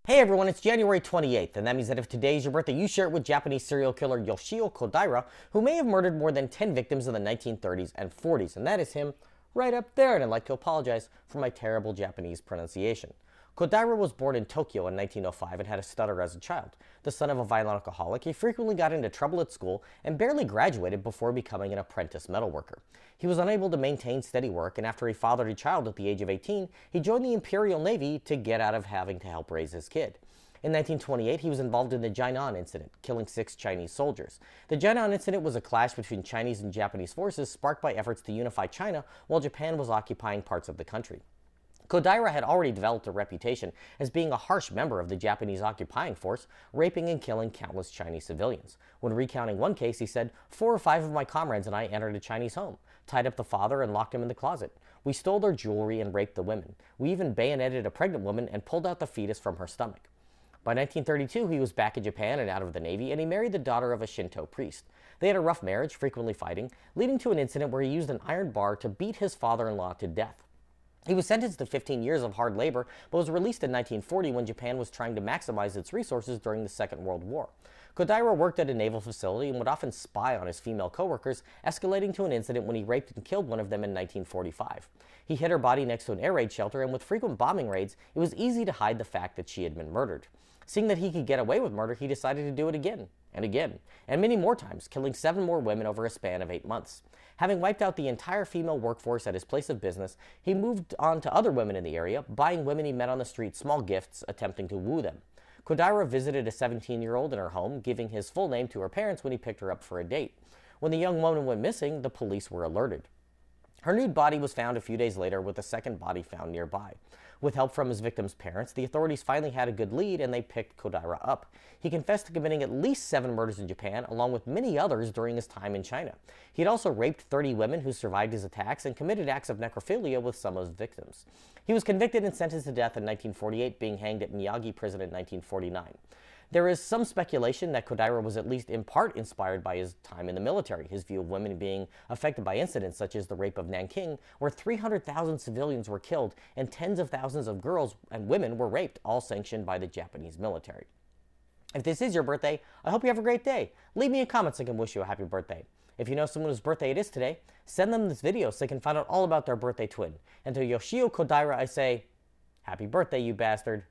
Hey everyone, it's January 28th, and that means that if today is your birthday, you share it with Japanese serial killer Yoshio Kodaira, who may have murdered more than 10 victims in the 1930s and 40s, and that is him right up there, and I'd like to apologize for my terrible Japanese pronunciation. Kodaira was born in Tokyo in 1905 and had a stutter as a child. The son of a violent alcoholic, he frequently got into trouble at school and barely graduated before becoming an apprentice metalworker. He was unable to maintain steady work, and after he fathered a child at the age of 18, he joined the Imperial Navy to get out of having to help raise his kid. In 1928, he was involved in the Jinan incident, killing 6 Chinese soldiers. The Jinan incident was a clash between Chinese and Japanese forces sparked by efforts to unify China while Japan was occupying parts of the country. Kodaira had already developed a reputation as being a harsh member of the Japanese occupying force, raping and killing countless Chinese civilians. When recounting one case, he said, 4 or 5 of my comrades and I entered a Chinese home, tied up the father and locked him in the closet. We stole their jewelry and raped the women. We even bayoneted a pregnant woman and pulled out the fetus from her stomach. By 1932, he was back in Japan and out of the Navy, and he married the daughter of a Shinto priest. They had a rough marriage, frequently fighting, leading to an incident where he used an iron bar to beat his father-in-law to death. He was sentenced to 15 years of hard labor, but was released in 1940 when Japan was trying to maximize its resources during the Second World War. Kodaira worked at a naval facility and would often spy on his female coworkers, escalating to an incident when he raped and killed one of them in 1945. He hid her body next to an air raid shelter, and with frequent bombing raids, it was easy to hide the fact that she had been murdered. Seeing that he could get away with murder, he decided to do it again, and many more times, killing 7 more women over a span of 8 months. Having wiped out the entire female workforce at his place of business, he moved on to other women in the area, buying women he met on the street small gifts, attempting to woo them. Kodaira visited a 17-year-old in her home, giving his full name to her parents when he picked her up for a date. When the young woman went missing, the police were alerted. Her nude body was found a few days later, with a second body found nearby. With help from his victim's parents, the authorities finally had a good lead, and they picked Kodaira up. He confessed to committing at least 7 murders in Japan, along with many others during his time in China. He had also raped 30 women who survived his attacks and committed acts of necrophilia with some of his victims. He was convicted and sentenced to death in 1948, being hanged at Miyagi Prison in 1949. There is some speculation that Kodaira was at least in part inspired by his time in the military, his view of women being affected by incidents such as the rape of Nanking, where 300,000 civilians were killed and tens of thousands of girls and women were raped, all sanctioned by the Japanese military. If this is your birthday, I hope you have a great day. Leave me a comment so I can wish you a happy birthday. If you know someone whose birthday it is today, send them this video so they can find out all about their birthday twin. And to Yoshio Kodaira, I say, happy birthday, you bastard.